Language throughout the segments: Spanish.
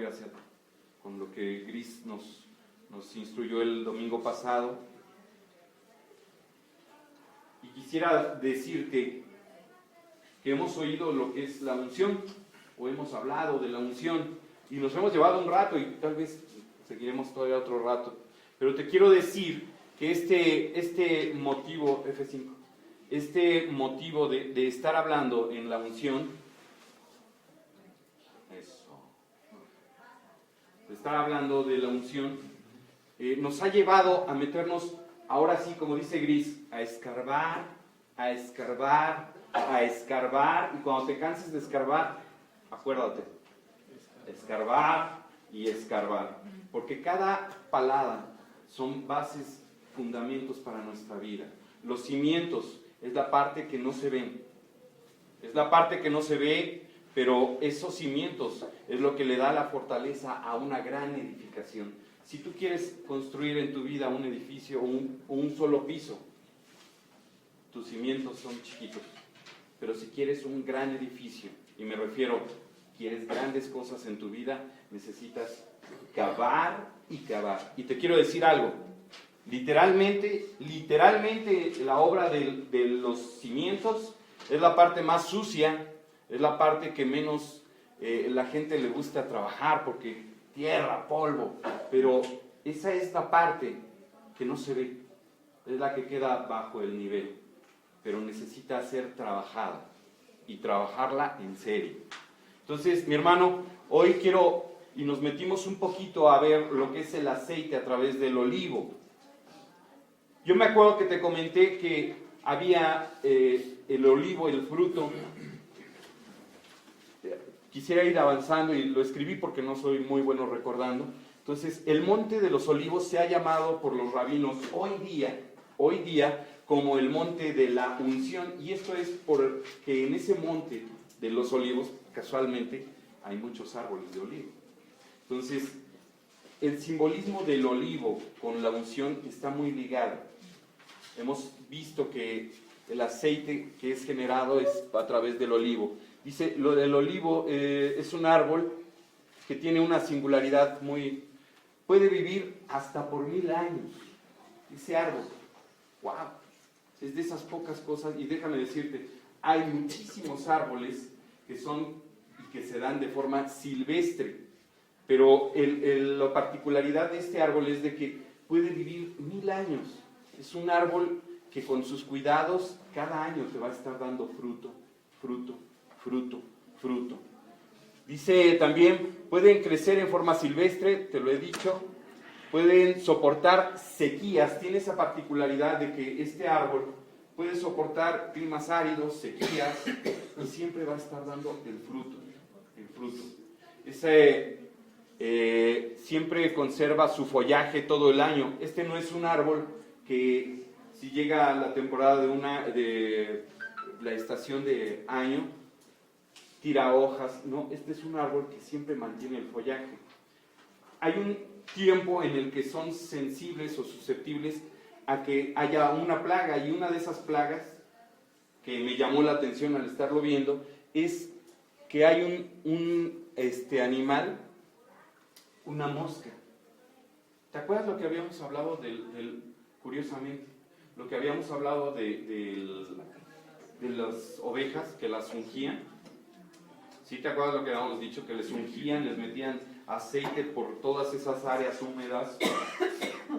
acorde con lo que Gris nos instruyó el domingo pasado. Y quisiera decirte que hemos oído lo que es la unción, o hemos hablado de la unción, y nos hemos llevado un rato, y tal vez seguiremos todavía otro rato, pero te quiero decir que este motivo, F5, este motivo de estar hablando en la unción, de estar hablando de la unción, nos ha llevado a meternos, ahora sí, como dice Gris, a escarbar, a escarbar, a escarbar, y cuando te canses de escarbar, acuérdate, escarbar y escarbar, porque cada palada son bases, fundamentos para nuestra vida. Los cimientos es la parte que no se ven, es la parte que no se ve, pero esos cimientos es lo que le da la fortaleza a una gran edificación. Si tú quieres construir en tu vida un edificio o un solo piso, tus cimientos son chiquitos. Pero si quieres un gran edificio, y me refiero, quieres grandes cosas en tu vida, necesitas cavar y cavar. Y te quiero decir algo, literalmente la obra de los cimientos es la parte más sucia, es la parte que menos la gente le gusta trabajar, porque tierra, polvo, pero esa es la parte que no se ve, es la que queda bajo el nivel, pero necesita ser trabajada, y trabajarla en serio. Entonces, mi hermano, hoy quiero, y nos metimos un poquito a ver lo que es el aceite a través del olivo. Yo me acuerdo que te comenté que había el olivo, el fruto. Quisiera ir avanzando y lo escribí porque no soy muy bueno recordando. Entonces, el monte de los olivos se ha llamado por los rabinos hoy día como el monte de la unción, y esto es porque en ese monte de los olivos, casualmente, hay muchos árboles de olivo. Entonces, el simbolismo del olivo con la unción está muy ligado. Hemos visto que el aceite que es generado es a través del olivo. Dice, lo del olivo es un árbol que tiene una singularidad puede vivir hasta por 1000 años. Ese árbol, wow, es de esas pocas cosas, y déjame decirte, hay muchísimos árboles que se dan de forma silvestre, pero la particularidad de este árbol es de que puede vivir 1000 años. Es un árbol que con sus cuidados cada año te va a estar dando fruto, fruto, fruto, fruto. Dice también, pueden crecer en forma silvestre, te lo he dicho, pueden soportar sequías. Tiene esa particularidad de que este árbol puede soportar climas áridos, sequías, y siempre va a estar dando el fruto, el fruto. Siempre conserva su follaje todo el año. Este no es un árbol que si llega la temporada de la estación de año, tira hojas. No, este es un árbol que siempre mantiene el follaje. Hay un tiempo en el que son sensibles o susceptibles a que haya una plaga, y una de esas plagas que me llamó la atención al estarlo viendo es que hay un animal, una mosca. ¿Te acuerdas lo que habíamos hablado curiosamente, lo que habíamos hablado de las ovejas que las ungían? ¿Sí te acuerdas lo que habíamos dicho? Que les ungían, les metían aceite por todas esas áreas húmedas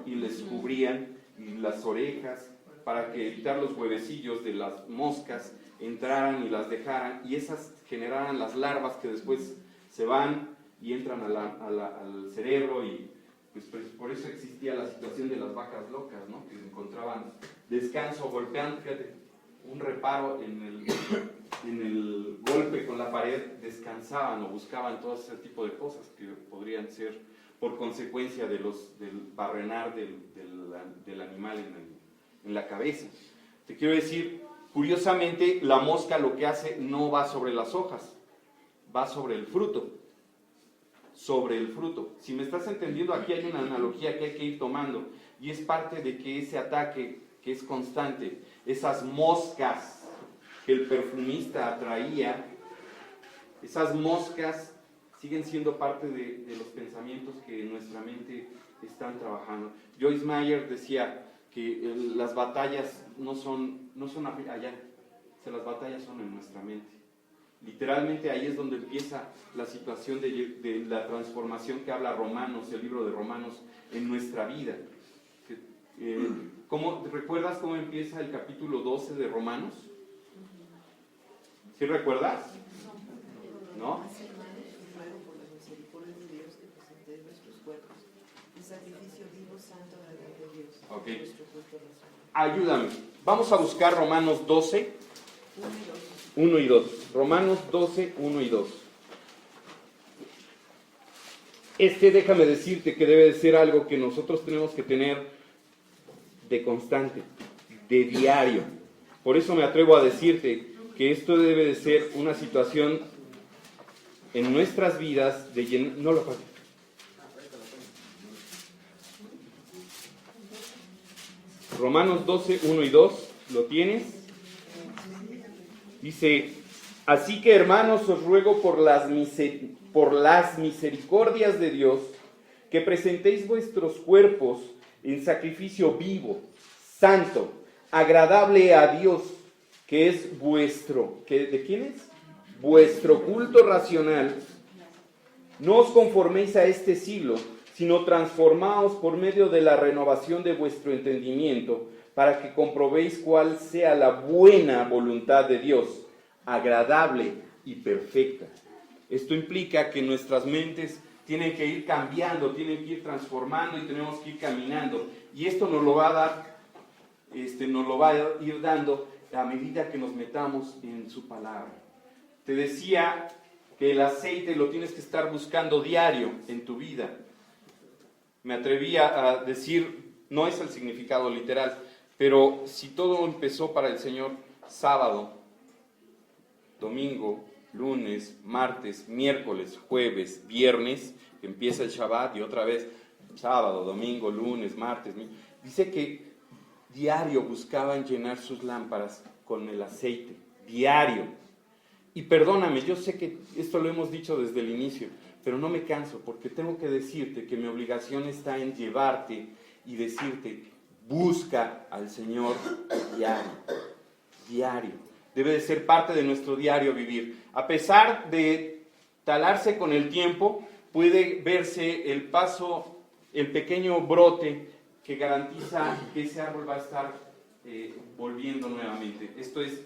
y les cubrían, y las orejas, para que evitar los huevecillos de las moscas entraran y las dejaran, y esas generaran las larvas que después se van y entran al cerebro, y pues por eso existía la situación de las vacas locas, ¿no? Que encontraban descanso golpeando, fíjate, un reparo en el golpe con la pared, descansaban o buscaban todo ese tipo de cosas que podrían ser por consecuencia del barrenar del animal en la cabeza. Te quiero decir, curiosamente, la mosca lo que hace no va sobre las hojas, va sobre el fruto. Sobre el fruto. Si me estás entendiendo, aquí hay una analogía que hay que ir tomando, y es parte de que ese ataque que es constante, esas moscas que el perfumista atraía, esas moscas siguen siendo parte de los pensamientos que en nuestra mente están trabajando. Joyce Meyer decía que las batallas no son allá, o sea, las batallas son en nuestra mente. Literalmente ahí es donde empieza la situación de la transformación que habla Romanos, el libro de Romanos, en nuestra vida. ¿Recuerdas cómo empieza el capítulo 12 de Romanos? ¿Sí recuerdas? ¿No? Ok. Ayúdame. Vamos a buscar Romanos 12, 1 y 2. Romanos 12, 1 y 2. Déjame decirte que debe de ser algo que nosotros tenemos que tener de constante, de diario. Por eso me atrevo a decirte que esto debe de ser una situación en nuestras vidas de no lo apagues. Romanos 12, 1 y 2, ¿lo tienes? Dice, así que hermanos os ruego por las misericordias de Dios que presentéis vuestros cuerpos en sacrificio vivo, santo, agradable a Dios, que es vuestro, ¿de quién es? Vuestro culto racional. No os conforméis a este siglo, sino transformaos por medio de la renovación de vuestro entendimiento, para que comprobéis cuál sea la buena voluntad de Dios, agradable y perfecta. Esto implica que nuestras mentes tienen que ir cambiando, tienen que ir transformando y tenemos que ir caminando. Y esto nos lo va a dar, nos lo va a ir dando a medida que nos metamos en su palabra. Te decía que el aceite lo tienes que estar buscando diario en tu vida. Me atrevía a decir, no es el significado literal, pero si todo empezó para el Señor sábado, domingo, lunes, martes, miércoles, jueves, viernes, que empieza el Shabbat y otra vez sábado, domingo, lunes, martes, dice que diario buscaban llenar sus lámparas con el aceite, diario. Y perdóname, yo sé que esto lo hemos dicho desde el inicio, pero no me canso porque tengo que decirte que mi obligación está en llevarte y decirte, busca al Señor diario, diario. Debe de ser parte de nuestro diario vivir. A pesar de talarse con el tiempo, puede verse el paso, el pequeño brote que garantiza que ese árbol va a estar volviendo nuevamente. Esto es,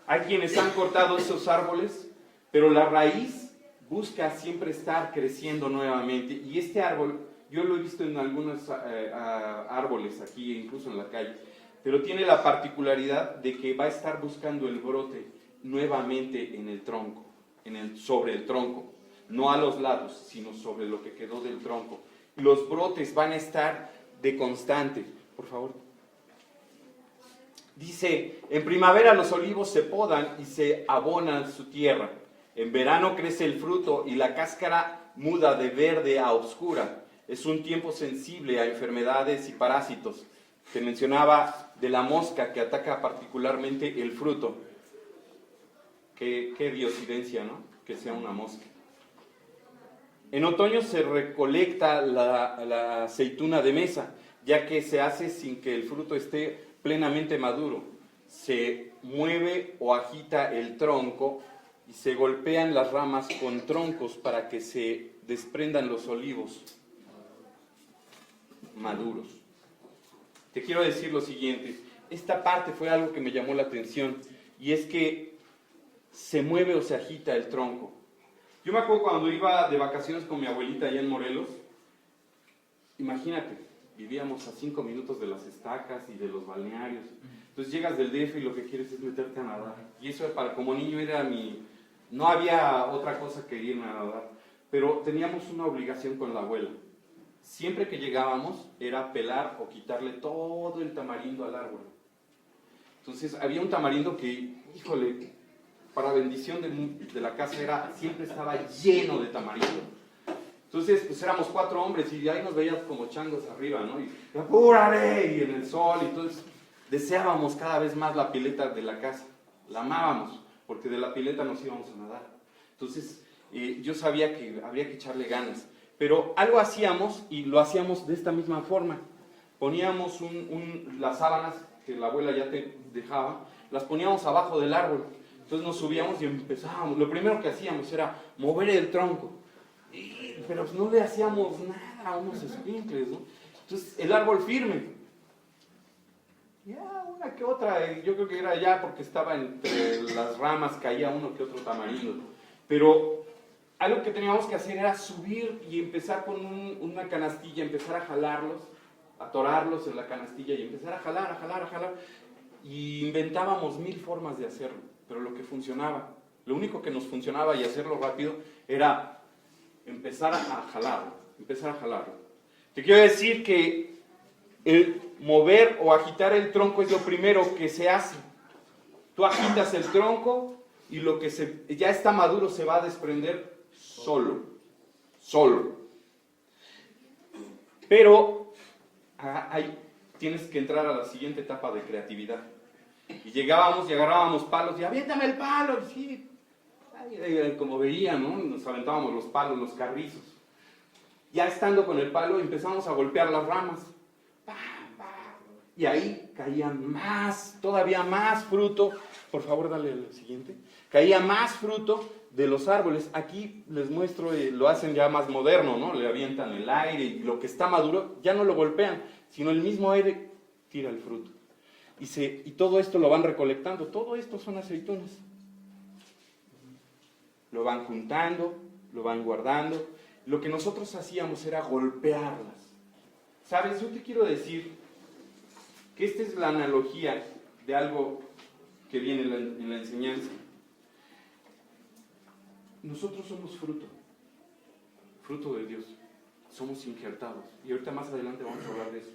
hay quienes han cortado esos árboles, pero la raíz busca siempre estar creciendo nuevamente. Y este árbol, yo lo he visto en algunos árboles aquí, incluso en la calle, pero tiene la particularidad de que va a estar buscando el brote nuevamente en el tronco, sobre el tronco, no a los lados, sino sobre lo que quedó del tronco. Los brotes van a estar de constante. Por favor. Dice, en primavera los olivos se podan y se abonan su tierra. En verano crece el fruto y la cáscara muda de verde a oscura. Es un tiempo sensible a enfermedades y parásitos. Te mencionaba de la mosca que ataca particularmente el fruto. Qué diosidencia, ¿no? Que sea una mosca. En otoño se recolecta la aceituna de mesa, ya que se hace sin que el fruto esté plenamente maduro. Se mueve o agita el tronco y se golpean las ramas con troncos para que se desprendan los olivos maduros. Te quiero decir lo siguiente, esta parte fue algo que me llamó la atención, y es que se mueve o se agita el tronco. Yo me acuerdo cuando iba de vacaciones con mi abuelita allá en Morelos, imagínate, vivíamos a 5 minutos de las estacas y de los balnearios. Entonces llegas del DF y lo que quieres es meterte a nadar. Y eso como niño era no había otra cosa que irme a nadar. Pero teníamos una obligación con la abuela. Siempre que llegábamos era pelar o quitarle todo el tamarindo al árbol. Entonces había un tamarindo que, híjole, para bendición de la casa siempre estaba lleno de tamarindo. Entonces, pues éramos 4 hombres y ahí nos veíamos como changos arriba, ¿no? Y ¡apúrale! Y en el sol, y entonces deseábamos cada vez más la pileta de la casa. La amábamos, porque de la pileta nos íbamos a nadar. Entonces, yo sabía que habría que echarle ganas. Pero algo hacíamos y lo hacíamos de esta misma forma. Poníamos las sábanas que la abuela ya te dejaba, las poníamos abajo del árbol. Entonces nos subíamos y empezábamos. Lo primero que hacíamos era mover el tronco. Pero no le hacíamos nada a unos escuincles, ¿no? Entonces el árbol firme. Ya una que otra, yo creo que era ya porque estaba entre las ramas, caía uno que otro tamarindo. Pero algo que teníamos que hacer era subir y empezar con una canastilla, empezar a jalarlos, atorarlos en la canastilla y empezar a jalar. Y inventábamos 1000 formas de hacerlo, pero lo que funcionaba, lo único que nos funcionaba y hacerlo rápido era empezar a jalarlo. Te quiero decir que el mover o agitar el tronco es lo primero que se hace. Tú agitas el tronco y lo que ya está maduro se va a desprender solo. Pero ahí tienes que entrar a la siguiente etapa de creatividad. Y llegábamos y agarrábamos palos y aviéntame el palo. Y sí, como veían, ¿no? Nos aventábamos los palos, los carrizos. Ya estando con el palo empezamos a golpear las ramas. Y ahí caía todavía más fruto. Por favor, dale al siguiente. Caía más fruto de los árboles. Aquí les muestro, lo hacen ya más moderno, ¿no? Le avientan el aire y lo que está maduro ya no lo golpean, sino el mismo aire tira el fruto. Y todo esto lo van recolectando. Todo esto son aceitunas. Lo van juntando, lo van guardando. Lo que nosotros hacíamos era golpearlas. ¿Sabes? Yo te quiero decir que esta es la analogía de algo que viene en la enseñanza. Nosotros somos fruto de Dios. Somos injertados. Y ahorita más adelante vamos a hablar de eso.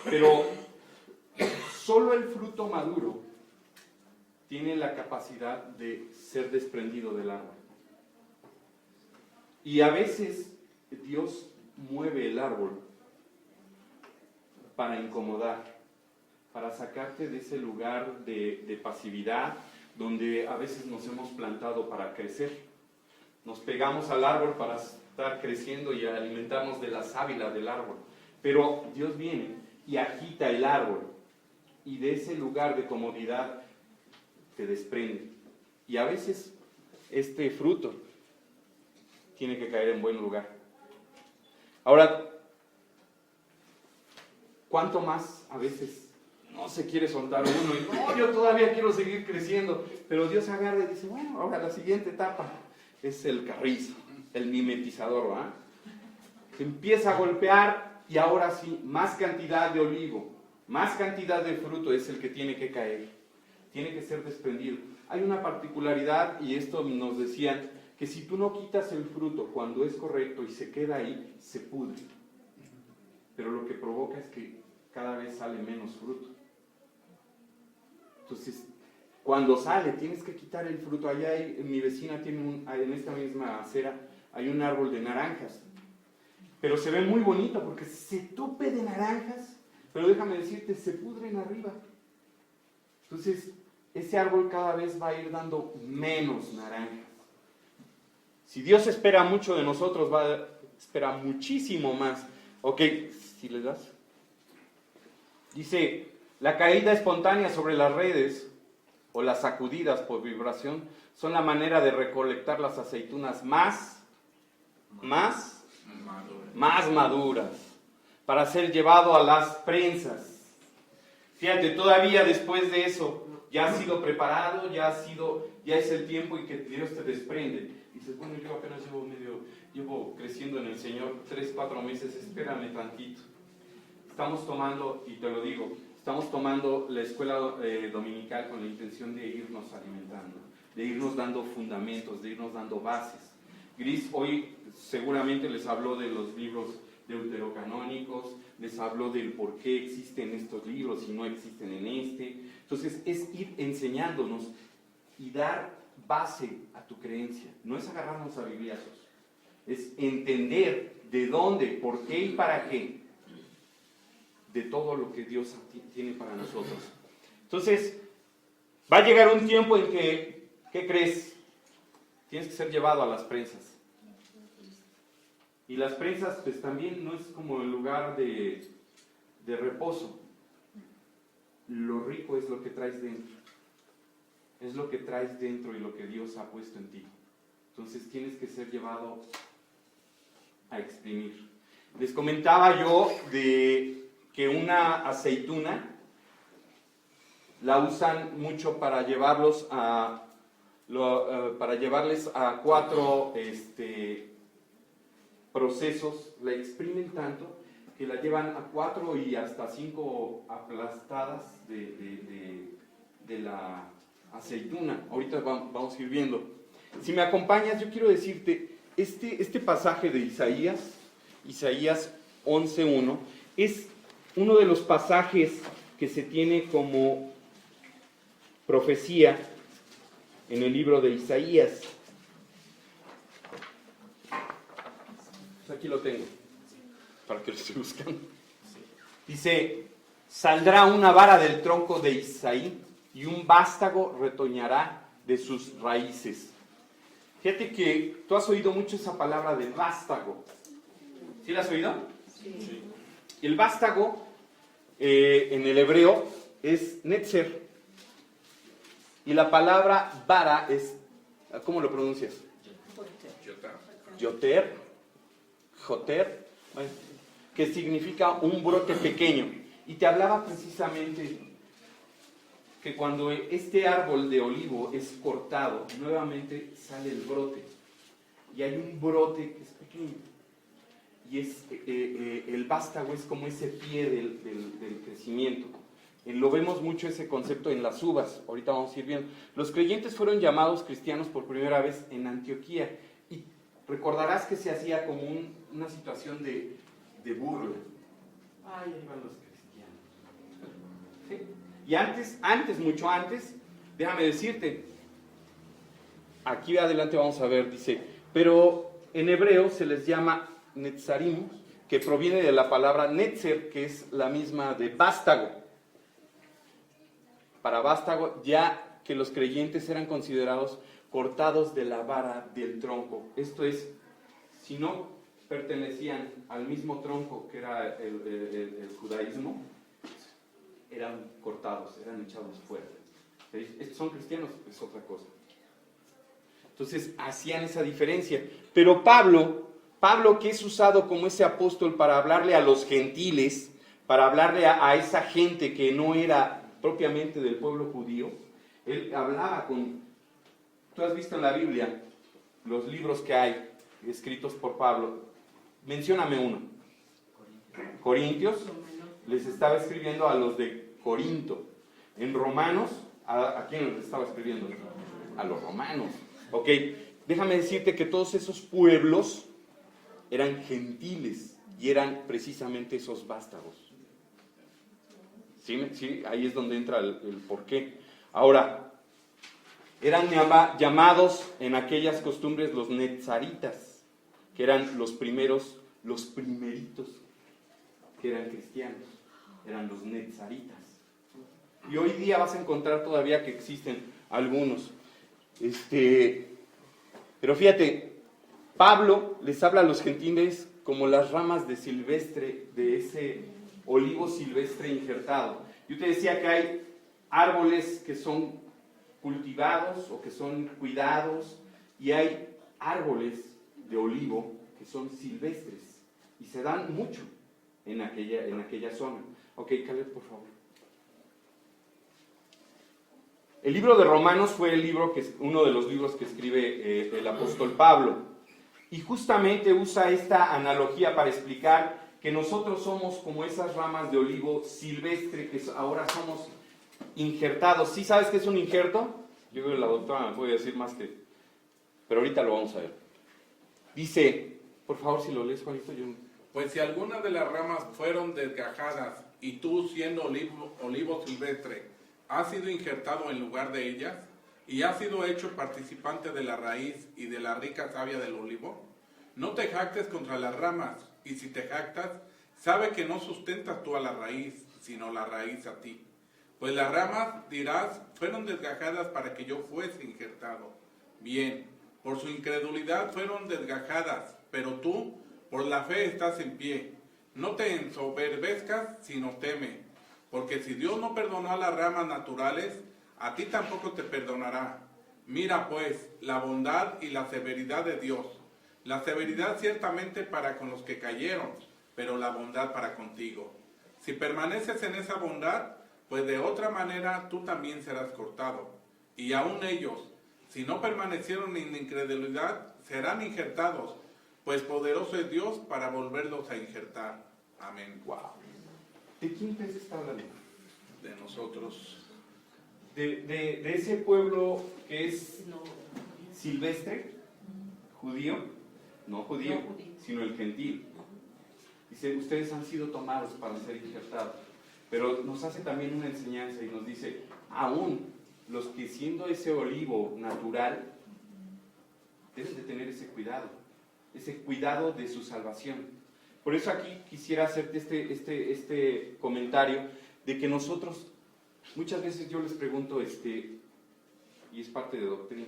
Pero solo el fruto maduro tiene la capacidad de ser desprendido del árbol. Y a veces Dios mueve el árbol para incomodar, para sacarte de ese lugar de pasividad donde a veces nos hemos plantado para crecer. Nos pegamos al árbol para estar creciendo y alimentarnos de la sábila del árbol. Pero Dios viene y agita el árbol y de ese lugar de comodidad te desprende. Y a veces este fruto tiene que caer en buen lugar. Ahora, ¿cuánto más a veces no se quiere soltar uno? Y no, yo todavía quiero seguir creciendo. Pero Dios agarra y dice, bueno, ahora la siguiente etapa es el carrizo, el mimetizador, ¿verdad? Empieza a golpear y ahora sí, más cantidad de olivo, más cantidad de fruto es el que tiene que caer. Tiene que ser desprendido. Hay una particularidad, y esto nos decían, que si tú no quitas el fruto cuando es correcto y se queda ahí, se pudre. Pero lo que provoca es que cada vez sale menos fruto. Entonces, cuando sale, tienes que quitar el fruto. Allá mi vecina tiene en esta misma acera, hay un árbol de naranjas. Pero se ve muy bonito porque se tope de naranjas, pero déjame decirte, se pudren arriba. Entonces, ese árbol cada vez va a ir dando menos naranjas. Si Dios espera mucho de nosotros, espera muchísimo más. Ok, si le das. Dice, la caída espontánea sobre las redes o las sacudidas por vibración son la manera de recolectar las aceitunas más maduras para ser llevado a las prensas. Fíjate, todavía después de eso ya ha sido preparado, ya es el tiempo y que Dios te desprende. Dices, bueno, yo apenas llevo creciendo en el Señor 3-4 meses, espérame tantito. Estamos tomando, y te lo digo, estamos tomando la escuela dominical con la intención de irnos alimentando, de irnos dando fundamentos, de irnos dando bases. Gris hoy seguramente les habló de los libros deuterocanónicos, les habló del por qué existen estos libros y no existen en este. Entonces es ir enseñándonos y dar base a tu creencia. No es agarrarnos a bibliazos, es entender de dónde, por qué y para qué de todo lo que Dios tiene para nosotros. Entonces, va a llegar un tiempo en que, ¿qué crees? tienes que ser llevado a las prensas. Y las prensas pues también no es como el lugar de reposo. Lo rico es lo que traes dentro. Es lo que traes dentro y lo que Dios ha puesto en ti. Entonces tienes que ser llevado a exprimir. Les comentaba yo de que una aceituna la usan mucho para llevarlos para llevarles a 4 procesos. La exprimen tanto que la llevan a 4 y hasta 5 aplastadas de la aceituna. Ahorita vamos a ir viendo. Si me acompañas, yo quiero decirte, este pasaje de Isaías 11:1, es uno de los pasajes que se tiene como profecía en el libro de Isaías. Pues aquí lo tengo, para que lo esté buscando. Dice, saldrá una vara del tronco de Isaí y un vástago retoñará de sus raíces. Fíjate que tú has oído mucho esa palabra de vástago. ¿Sí la has oído? Sí. El vástago en el hebreo es netzer. Y la palabra vara es, ¿cómo lo pronuncias? Yoter. Joter. Bueno, que significa un brote pequeño. Y te hablaba precisamente que cuando este árbol de olivo es cortado, nuevamente sale el brote. Y hay un brote que es pequeño. Y el vástago es como ese pie del crecimiento. Lo vemos mucho ese concepto en las uvas. Ahorita vamos a ir viendo. Los creyentes fueron llamados cristianos por primera vez en Antioquía. Y recordarás que se hacía como una situación de burla. Ay, ahí van los cristianos. ¿Sí? Y antes, mucho antes, déjame decirte, aquí adelante vamos a ver, dice, pero en hebreo se les llama netzarim, que proviene de la palabra netzer, que es la misma de vástago. Para vástago, ya que los creyentes eran considerados cortados de la vara del tronco. Esto es, si no pertenecían al mismo tronco que era el judaísmo, eran cortados, eran echados fuera. Estos son cristianos, es otra cosa. Entonces hacían esa diferencia. Pero Pablo, que es usado como ese apóstol para hablarle a los gentiles, para hablarle a esa gente que no era propiamente del pueblo judío, él hablaba con... Tú has visto en la Biblia los libros que hay escritos por Pablo. Mencióname uno. Corintios. Les estaba escribiendo a los de Corinto. En Romanos, ¿a quién les estaba escribiendo? A los romanos. Ok, déjame decirte que todos esos pueblos eran gentiles y eran precisamente esos vástagos. ¿Sí? Ahí es donde entra el porqué. Ahora, eran llamados en aquellas costumbres los netzaritas, que eran los primeritos que eran cristianos. Eran los netzaritas. Y hoy día vas a encontrar todavía que existen algunos. Pero fíjate, Pablo les habla a los gentiles como las ramas de silvestre, de ese olivo silvestre injertado. Yo te decía que hay árboles que son cultivados o que son cuidados, y hay árboles de olivo que son silvestres y se dan mucho en aquella zona. Ok, Caleb, por favor. El libro de Romanos fue uno de los libros que escribe el apóstol Pablo, y justamente usa esta analogía para explicar que nosotros somos como esas ramas de olivo silvestre que ahora somos injertados. ¿Sí sabes qué es un injerto? Yo creo que la doctora me puede decir más que... Pero ahorita lo vamos a ver. Dice, por favor, si lo lees, Juanito. Pues si algunas de las ramas fueron desgajadas y tú, siendo olivo silvestre, has sido injertado en lugar de ellas y has sido hecho participante de la raíz y de la rica savia del olivo, no te jactes contra las ramas, y si te jactas, sabe que no sustentas tú a la raíz, sino la raíz a ti. Pues las ramas, dirás, fueron desgajadas para que yo fuese injertado. Bien, Por su incredulidad fueron desgajadas, pero tú, por la fe, estás en pie. No te ensoberbezcas, sino teme, porque si Dios no perdonó a las ramas naturales, a ti tampoco te perdonará. Mira pues la bondad y la severidad de Dios. La severidad ciertamente para con los que cayeron, pero la bondad para contigo. Si permaneces en esa bondad, pues de otra manera tú también serás cortado. Y aún ellos, si no permanecieron en incredulidad, serán injertados, pues poderoso es Dios para volverlos a injertar. Amén. Wow. ¿De quién crees que está hablando? De nosotros. De ese pueblo que es silvestre, judío, no judío, sino el gentil. Dice, ustedes han sido tomados para ser injertados. Pero nos hace también una enseñanza y nos dice, aún los que siendo ese olivo natural, deben de tener ese cuidado de su salvación. Por eso aquí quisiera hacerte este comentario de que nosotros, muchas veces yo les pregunto, y es parte de doctrina,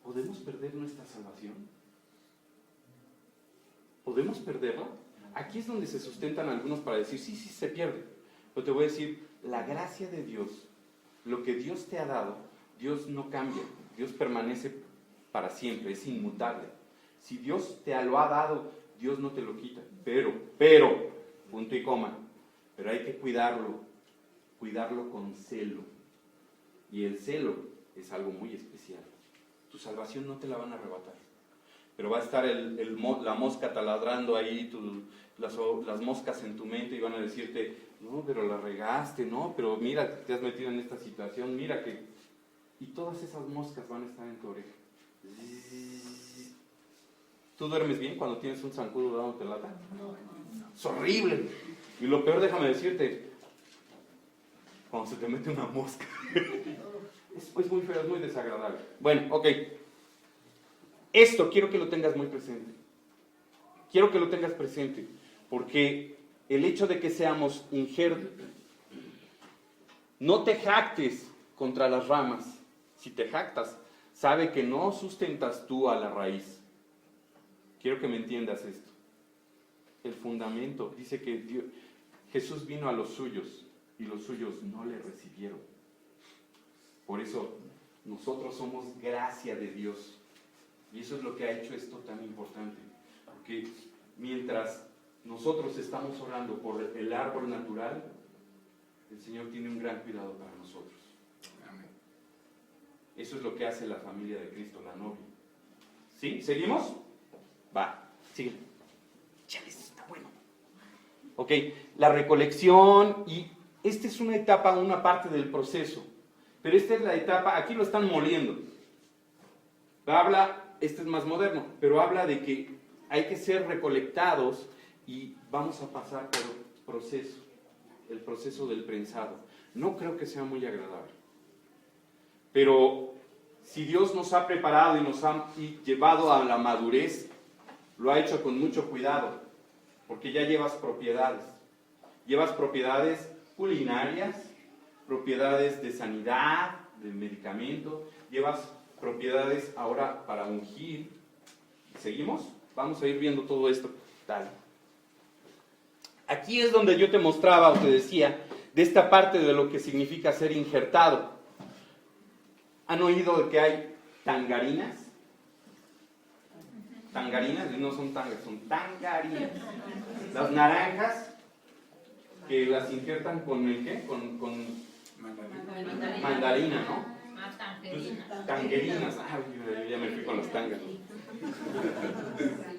¿podemos perder nuestra salvación? ¿Podemos perderla? Aquí es donde se sustentan algunos para decir, sí, se pierde. Pero te voy a decir, la gracia de Dios, lo que Dios te ha dado, Dios no cambia, Dios permanece para siempre, es inmutable. Si Dios te lo ha dado, Dios no te lo quita. Pero, punto y coma, pero hay que cuidarlo con celo. Y el celo es algo muy especial. Tu salvación no te la van a arrebatar. Pero va a estar la mosca taladrando ahí, las moscas en tu mente y van a decirte, no, pero la regaste, no, pero mira, te has metido en esta situación, mira que... Y todas esas moscas van a estar en tu oreja. ¿Tú duermes bien cuando tienes un zancudo dándote lata? Es horrible. Y lo peor, déjame decirte, cuando se te mete una mosca. Es muy feo, es muy desagradable. Bueno, ok. Esto quiero que lo tengas muy presente. Quiero que lo tengas presente, porque el hecho de que seamos injertos, no te jactes contra las ramas. Si te jactas, sabe que no sustentas tú a la raíz. Quiero que me entiendas esto. El fundamento, dice que Jesús vino a los suyos y los suyos no le recibieron. Por eso nosotros somos gracia de Dios. Y eso es lo que ha hecho esto tan importante. Porque mientras nosotros estamos orando por el árbol natural, el Señor tiene un gran cuidado para nosotros. Amén. Eso es lo que hace la familia de Cristo, la novia. ¿Sí? ¿Seguimos? Va, sigue. Chale, eso está bueno. Ok, la recolección, y esta es una etapa, una parte del proceso. Pero esta es la etapa, aquí lo están moliendo. Este es más moderno, pero habla de que hay que ser recolectados y vamos a pasar por el proceso del prensado. No creo que sea muy agradable. Pero si Dios nos ha preparado y nos ha llevado a la madurez, lo ha hecho con mucho cuidado, porque ya llevas propiedades. Llevas propiedades culinarias, propiedades de sanidad, de medicamento, llevas propiedades ahora para ungir. ¿Seguimos? Vamos a ir viendo todo esto. Dale. Aquí es donde yo te mostraba o te decía de esta parte de lo que significa ser injertado. ¿Han oído de que hay tangarinas? Tangarinas, no son tangas, son tangarinas. Las naranjas, que las injertan con el ¿qué? Con mandarina, ¿no? Tanguerinas. Ya me fui con las tangas.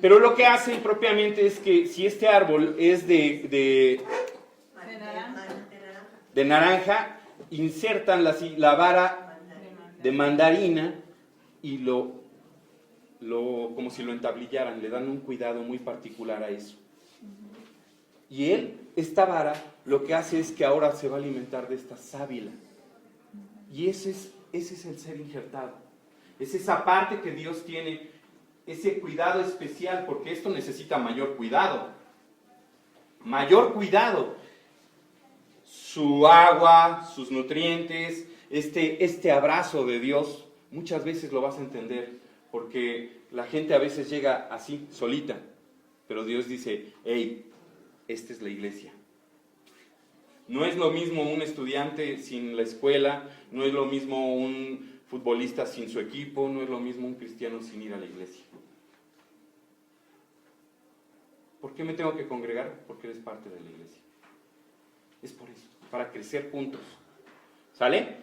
Pero lo que hacen propiamente es que si este árbol es de naranja, insertan la vara de mandarina y como si lo entablillaran, le dan un cuidado muy particular a eso. Y esta vara, lo que hace es que ahora se va a alimentar de esta sábila. Y ese es el ser injertado. Es esa parte que Dios tiene, ese cuidado especial, porque esto necesita mayor cuidado. Mayor cuidado. Su agua, sus nutrientes, este abrazo de Dios, muchas veces lo vas a entender Porque la gente a veces llega así, solita, pero Dios dice, hey, esta es la iglesia. No es lo mismo un estudiante sin la escuela, no es lo mismo un futbolista sin su equipo, no es lo mismo un cristiano sin ir a la iglesia. ¿Por qué me tengo que congregar? Porque eres parte de la iglesia. Es por eso, para crecer juntos. ¿Sale?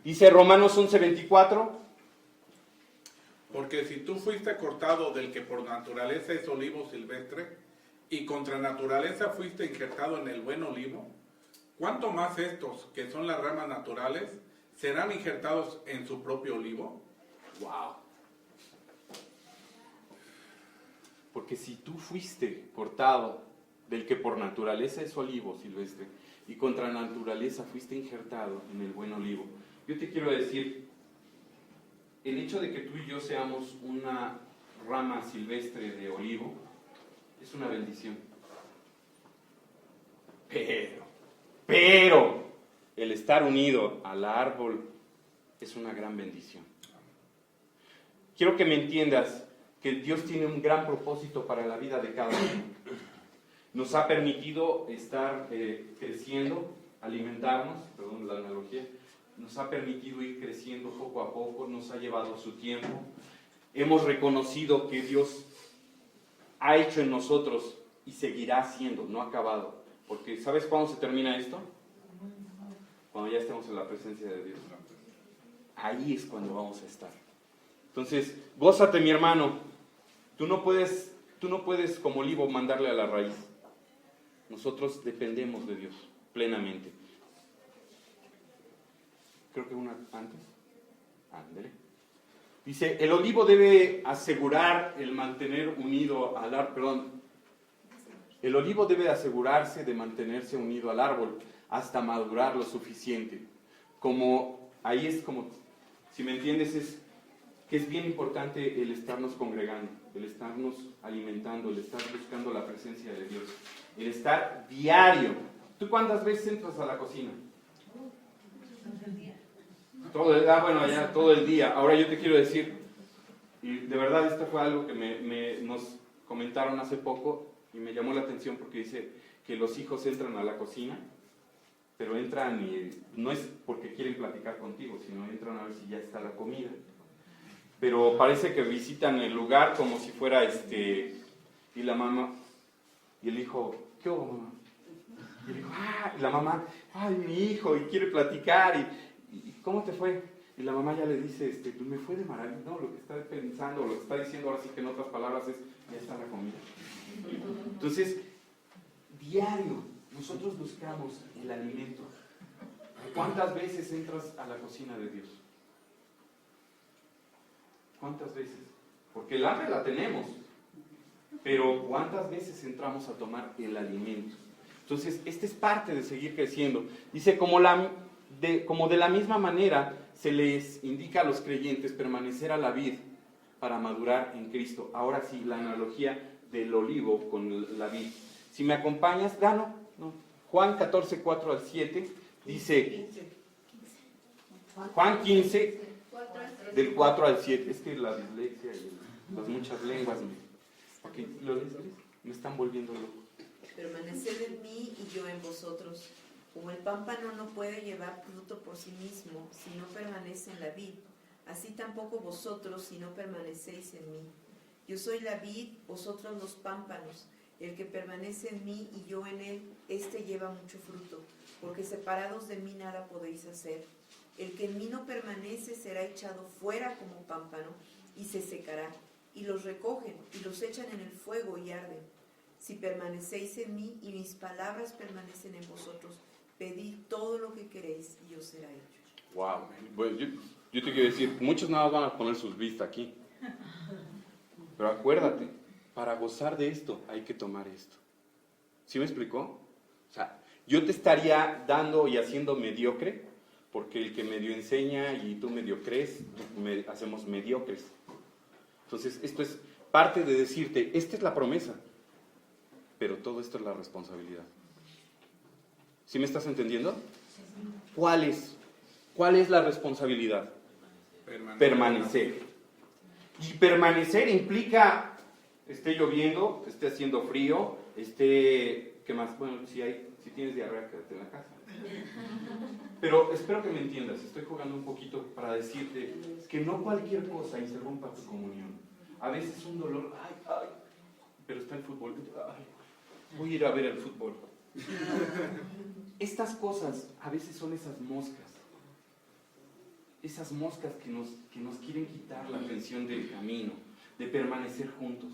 Dice Romanos 11:24. Porque si tú fuiste cortado del que por naturaleza es olivo silvestre, y contra naturaleza fuiste injertado en el buen olivo, ¿cuánto más estos, que son las ramas naturales, serán injertados en su propio olivo? Wow. Porque si tú fuiste cortado del que por naturaleza es olivo silvestre, y contra naturaleza fuiste injertado en el buen olivo, yo te quiero decir, el hecho de que tú y yo seamos una rama silvestre de olivo es una bendición. Pero el estar unido al árbol es una gran bendición. Quiero que me entiendas que Dios tiene un gran propósito para la vida de cada uno. Nos ha permitido estar creciendo, alimentarnos, perdón la analogía, nos ha permitido ir creciendo poco a poco, nos ha llevado su tiempo. Hemos reconocido que Dios ha hecho en nosotros y seguirá haciendo, no ha acabado. Porque ¿sabes cuándo se termina esto? Cuando ya estemos en la presencia de Dios. Ahí es cuando vamos a estar. Entonces, gózate, mi hermano. Tú no puedes como olivo mandarle a la raíz. Nosotros dependemos de Dios plenamente. Creo que una antes. Ándale. Dice, el olivo debe asegurar el mantener unido al árbol, perdón. El olivo debe asegurarse de mantenerse unido al árbol hasta madurar lo suficiente. Ahí es como, si me entiendes, es que es bien importante el estarnos congregando, el estarnos alimentando, el estar buscando la presencia de Dios, el estar diario. ¿Tú cuántas veces entras a la cocina? Todo el día. Ahora yo te quiero decir, y de verdad esto fue algo que nos comentaron hace poco y me llamó la atención porque dice que los hijos entran a la cocina, pero entran y no es porque quieren platicar contigo, sino entran a ver si ya está la comida. Pero parece que visitan el lugar como si fuera y la mamá, y el hijo, ¿qué hubo, mamá? Y el hijo, y la mamá, ay, mi hijo, y quiere platicar, y ¿cómo te fue? Y la mamá ya le dice, pues me fue de maravilla. No, lo que está pensando, lo que está diciendo ahora sí que en otras palabras es, ya está la comida. Entonces, diario, nosotros buscamos el alimento. ¿Cuántas veces entras a la cocina de Dios? ¿Cuántas veces? Porque el hambre la tenemos, pero ¿cuántas veces entramos a tomar el alimento? Entonces, esta es parte de seguir creciendo. Dice, como de la misma manera se les indica a los creyentes permanecer a la vid para madurar en Cristo. Ahora sí, la analogía del olivo con la vid. Si me acompañas, no. Juan 14, 4 al 7, dice, Juan 15, del 4 al 7, es que la dislexia y las muchas lenguas me están volviendo loco. Permaneced en mí y yo en vosotros. Como el pámpano no puede llevar fruto por sí mismo si no permanece en la vid, así tampoco vosotros si no permanecéis en mí. Yo soy la vid, vosotros los pámpanos. El que permanece en mí y yo en él, éste lleva mucho fruto, porque separados de mí nada podéis hacer. El que en mí no permanece será echado fuera como pámpano y se secará, y los recogen y los echan en el fuego y arden. Si permanecéis en mí y mis palabras permanecen en vosotros, pedid todo lo que queréis y os será hecho. Wow, pues yo te quiero decir, muchos nada más van a poner sus vistas aquí. Pero acuérdate, para gozar de esto hay que tomar esto. ¿Sí me explicó? O sea, yo te estaría dando y haciendo mediocre, porque el que medio enseña y tú medio crees, hacemos mediocres. Entonces, esto es parte de decirte, esta es la promesa, pero todo esto es la responsabilidad. ¿Sí me estás entendiendo? ¿Cuál es la responsabilidad? Permanecer. Y permanecer implica, esté lloviendo, esté haciendo frío, ¿qué más? Bueno, si tienes diarrea, quédate en la casa. Pero espero que me entiendas, estoy jugando un poquito para decirte que no cualquier cosa interrumpa tu comunión. A veces un dolor, pero está el fútbol, voy a ir a ver el fútbol. Estas cosas a veces son esas moscas que nos quieren quitar la atención del camino, de permanecer juntos,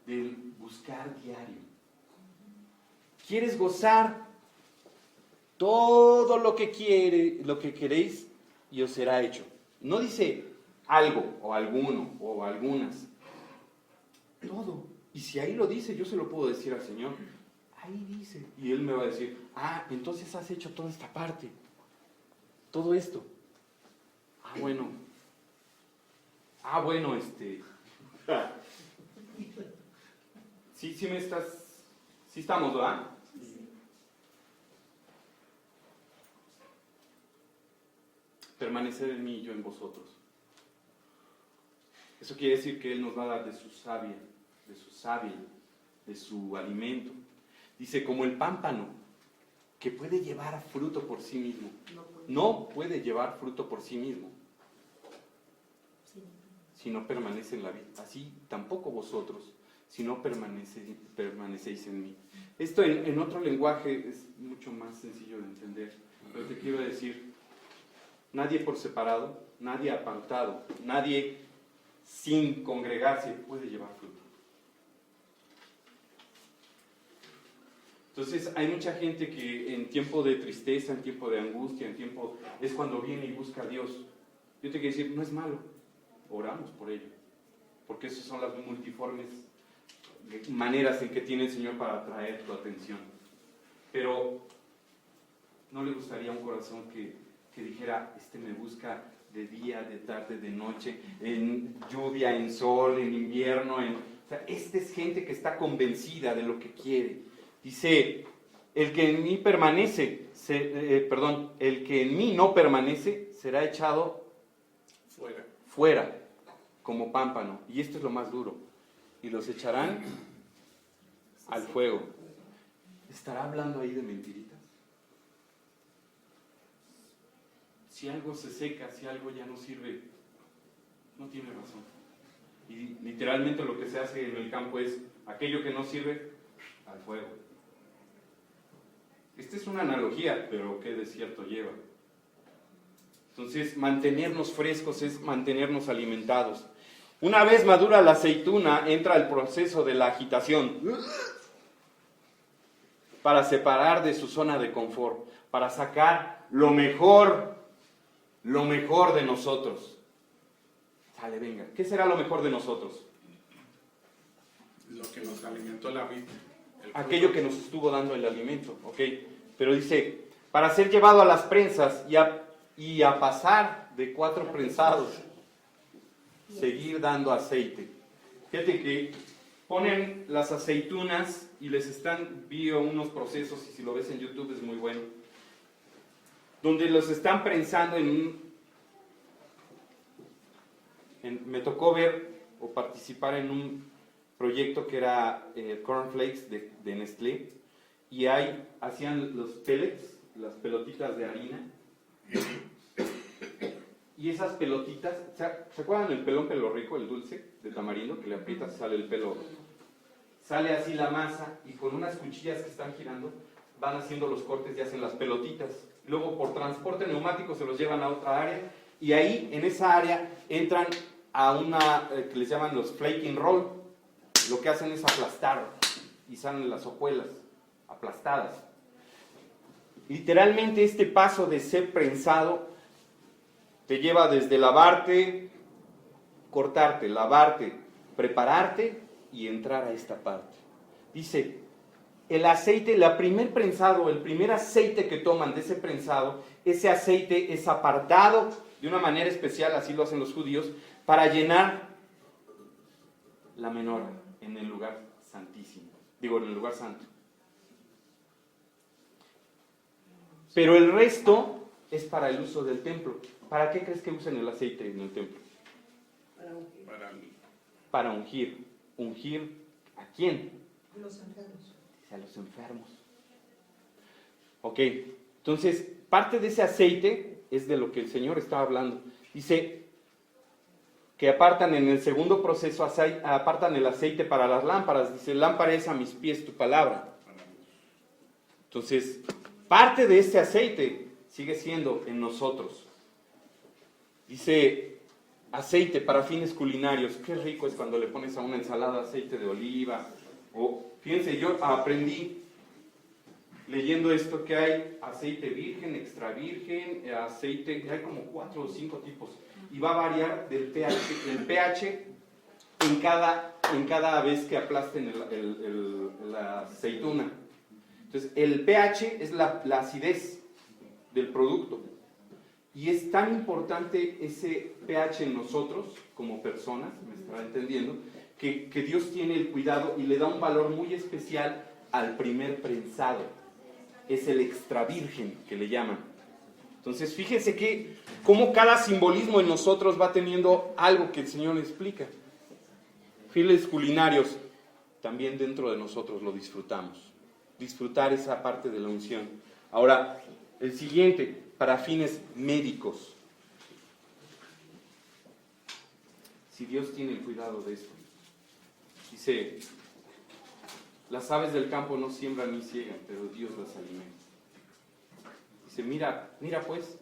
de buscar diario. ¿Quieres gozar? Todo lo que queréis y os será hecho. No dice algo o alguno o algunas. Todo. Y si ahí lo dice, yo se lo puedo decir al Señor. Ahí dice. Y Él me va a decir, entonces has hecho toda esta parte. Todo esto. Bueno, sí estamos, ¿verdad? Permanecer en mí y yo en vosotros. Eso quiere decir que Él nos va a dar de su savia, de su alimento. Dice, como el pámpano, que puede llevar fruto por sí mismo. No puede llevar fruto por sí mismo, si no permanece en la vida. Así tampoco vosotros, si no permanecéis en mí. Esto en otro lenguaje es mucho más sencillo de entender, pero te quiero decir, nadie por separado, nadie apartado, nadie sin congregarse puede llevar fruto. Entonces hay mucha gente que en tiempo de tristeza, en tiempo de angustia, es cuando viene y busca a Dios. Yo te quiero decir, no es malo, oramos por ello, porque esas son las multiformes maneras en que tiene el Señor para atraer tu atención. Pero ¿no le gustaría un corazón que dijera, me busca de día, de tarde, de noche, en lluvia, en sol, en invierno? Esta es gente que está convencida de lo que quiere. Dice, el que en mí no permanece, será echado fuera, como pámpano. Y esto es lo más duro. Y los echarán al fuego. ¿Estará hablando ahí de mentiritas? Si algo se seca, si algo ya no sirve, no tiene razón. Y literalmente lo que se hace en el campo es, aquello que no sirve, al fuego. Esta es una analogía, pero ¿qué desierto lleva? Entonces, mantenernos frescos es mantenernos alimentados. Una vez madura la aceituna, entra el proceso de la agitación para separar de su zona de confort, para sacar lo mejor de nosotros. Sale, venga. ¿Qué será lo mejor de nosotros? Lo que nos alimentó la vida. Aquello que nos estuvo dando el alimento, ¿ok? Pero dice, para ser llevado a las prensas y a pasar de 4 prensados, seguir dando aceite. Fíjate que ponen las aceitunas y vio unos procesos, y si lo ves en YouTube es muy bueno, donde los están prensando me tocó ver o participar en un proyecto que era Cornflakes de Nestlé, y hacían los pellets, las pelotitas de harina, y esas pelotitas, ¿se acuerdan del pelón pelo rico, el dulce de tamarindo, que le aprietas, sale el pelo, sale así la masa, y con unas cuchillas que están girando, van haciendo los cortes y hacen las pelotitas, luego por transporte neumático se los llevan a otra área, y ahí, en esa área, entran a una que les llaman los flaking roll. Lo que hacen es aplastar y salen las hojuelas aplastadas. Literalmente este paso de ser prensado te lleva desde lavarte, cortarte, lavarte, prepararte y entrar a esta parte. Dice, el aceite, el primer aceite que toman de ese prensado, ese aceite es apartado de una manera especial, así lo hacen los judíos, para llenar la menorá en el lugar santísimo, en el lugar santo. Pero el resto es para el uso del templo. ¿Para qué crees que usan el aceite en el templo? para ungir. ¿Ungir a quién? Los enfermos. Dice, a los enfermos. Ok, entonces, parte de ese aceite es de lo que el Señor estaba hablando. Dice que apartan en el segundo proceso, apartan el aceite para las lámparas. Dice, lámpara es a mis pies tu palabra. Entonces, parte de este aceite sigue siendo en nosotros. Dice, aceite para fines culinarios. Qué rico es cuando le pones a una ensalada aceite de oliva. O, fíjense, yo aprendí leyendo esto que hay aceite virgen, extra virgen, aceite, hay como 4 o 5 tipos. Y va a variar el pH en cada vez que aplasten la aceituna. Entonces, el pH es la acidez del producto. Y es tan importante ese pH en nosotros, como personas, me estará entendiendo, que Dios tiene el cuidado y le da un valor muy especial al primer prensado. Es el extra virgen que le llaman. Entonces, fíjense que cómo cada simbolismo en nosotros va teniendo algo que el Señor explica. Fines culinarios, también dentro de nosotros lo disfrutamos. Disfrutar esa parte de la unción. Ahora, el siguiente, para fines médicos. Si Dios tiene el cuidado de esto. Dice, las aves del campo no siembran ni ciegan, pero Dios las alimenta. Dice, mira pues,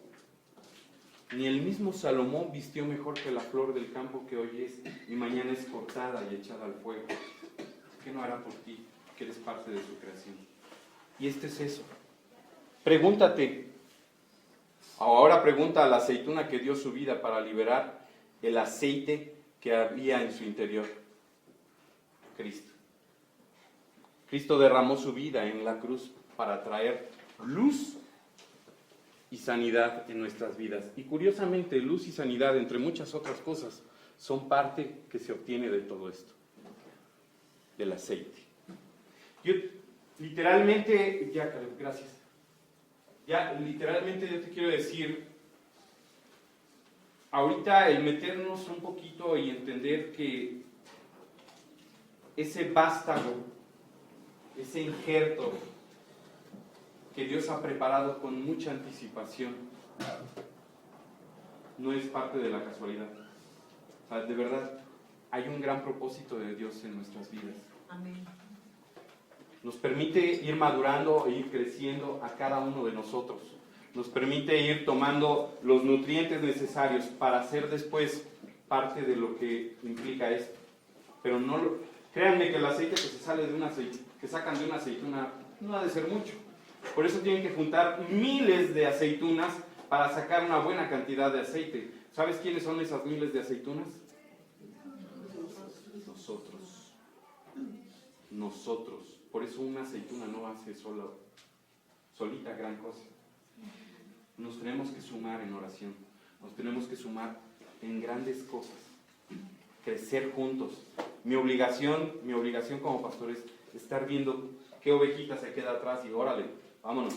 ni el mismo Salomón vistió mejor que la flor del campo que hoy es y mañana es cortada y echada al fuego. ¿Qué no hará por ti, que eres parte de su creación? Y este es eso. Pregúntate, ahora pregunta a la aceituna que dio su vida para liberar el aceite que había en su interior. Cristo. Cristo derramó su vida en la cruz para traer luz y sanidad en nuestras vidas. Y curiosamente, luz y sanidad, entre muchas otras cosas, son parte que se obtiene de todo esto, del aceite. Yo literalmente, literalmente yo te quiero decir, ahorita el meternos un poquito y entender que ese vástago, ese injerto que Dios ha preparado con mucha anticipación, no es parte de la casualidad. O sea, de verdad, hay un gran propósito de Dios en nuestras vidas. Amén. Nos permite ir madurando e ir creciendo a cada uno de nosotros. Nos permite ir tomando los nutrientes necesarios para ser después parte de lo que implica esto. Pero créanme que el aceite que sacan de una aceituna no ha de ser mucho. Por eso tienen que juntar miles de aceitunas para sacar una buena cantidad de aceite. ¿Sabes quiénes son esas miles de aceitunas? Nosotros. Por eso una aceituna no hace solita gran cosa. Nos tenemos que sumar en oración. Nos tenemos que sumar en grandes cosas. Crecer juntos. Mi obligación como pastor es estar viendo qué ovejita se queda atrás y órale, vámonos,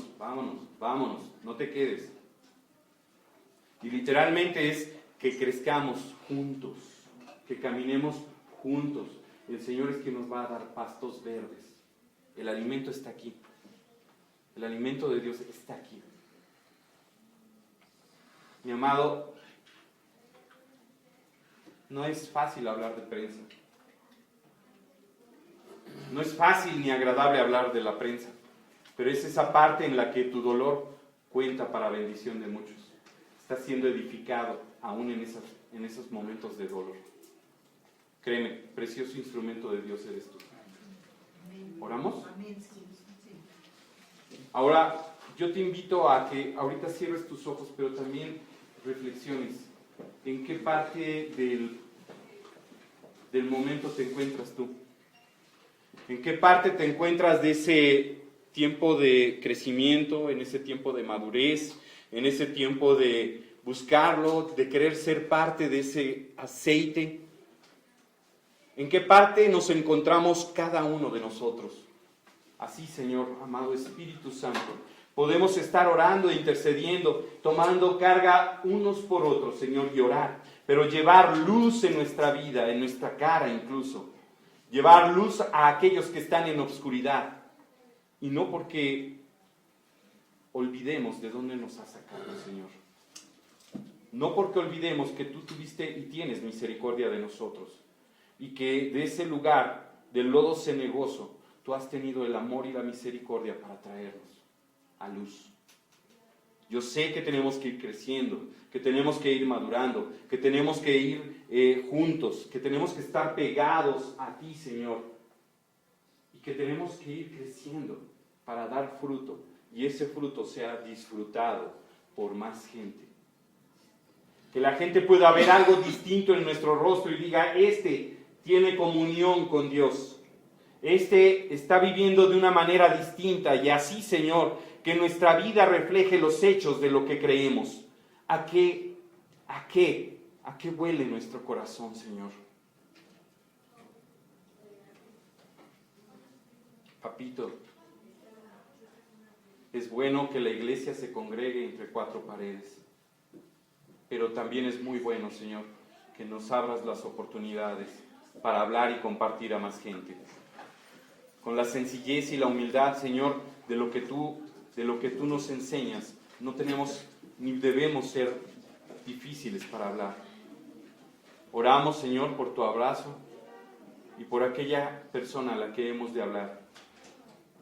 no te quedes. Y literalmente es que crezcamos juntos, que caminemos juntos. El Señor es quien nos va a dar pastos verdes. El alimento está aquí. El alimento de Dios está aquí. Mi amado, no es fácil hablar de prensa. No es fácil ni agradable hablar de la prensa, pero es esa parte en la que tu dolor cuenta para bendición de muchos. Está siendo edificado aún en esos momentos de dolor. Créeme, precioso instrumento de Dios eres tú. ¿Oramos? Ahora, yo te invito a que ahorita cierres tus ojos, pero también reflexiones. ¿En qué parte del momento te encuentras tú? ¿En qué parte te encuentras de ese tiempo de crecimiento, en ese tiempo de madurez, en ese tiempo de buscarlo, de querer ser parte de ese aceite? ¿En qué parte nos encontramos cada uno de nosotros? Así, Señor, amado Espíritu Santo, podemos estar orando e intercediendo, tomando carga unos por otros, Señor, y orar. pero llevar luz en nuestra vida, en nuestra cara incluso. Llevar luz a aquellos que están en obscuridad. Y no porque olvidemos de dónde nos has sacado, Señor. No porque olvidemos que tú tuviste y tienes misericordia de nosotros. Y que de ese lugar, del lodo cenagoso, tú has tenido el amor y la misericordia para traernos a luz. Yo sé que tenemos que ir creciendo, que tenemos que ir madurando, que tenemos que ir juntos, que tenemos que estar pegados a ti, Señor. Y que tenemos que ir creciendo para dar fruto. Y ese fruto sea disfrutado por más gente. Que la gente pueda ver algo distinto en nuestro rostro y diga, este tiene comunión con Dios. Este está viviendo de una manera distinta. Y así, Señor, que nuestra vida refleje los hechos de lo que creemos. ¿A qué huele nuestro corazón, Señor? Papito, es bueno que la iglesia se congregue entre cuatro paredes, pero también es muy bueno, Señor, que nos abras las oportunidades para hablar y compartir a más gente. Con la sencillez y la humildad, Señor, de lo que tú nos enseñas, no tenemos ni debemos ser difíciles para hablar. Oramos, Señor, por tu abrazo y por aquella persona a la que hemos de hablar.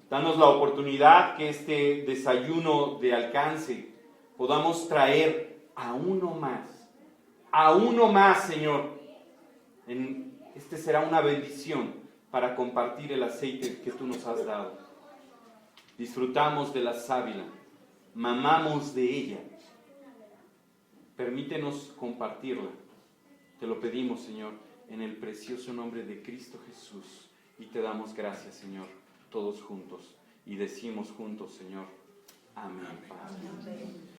Danos la oportunidad que este desayuno de alcance podamos traer a uno más, Señor. Este será una bendición para compartir el aceite que tú nos has dado. Disfrutamos de la sábila, mamamos de ella. Permítenos compartirla. Te lo pedimos, Señor, en el precioso nombre de Cristo Jesús. Y te damos gracias, Señor, todos juntos. Y decimos juntos, Señor, amén. Amén.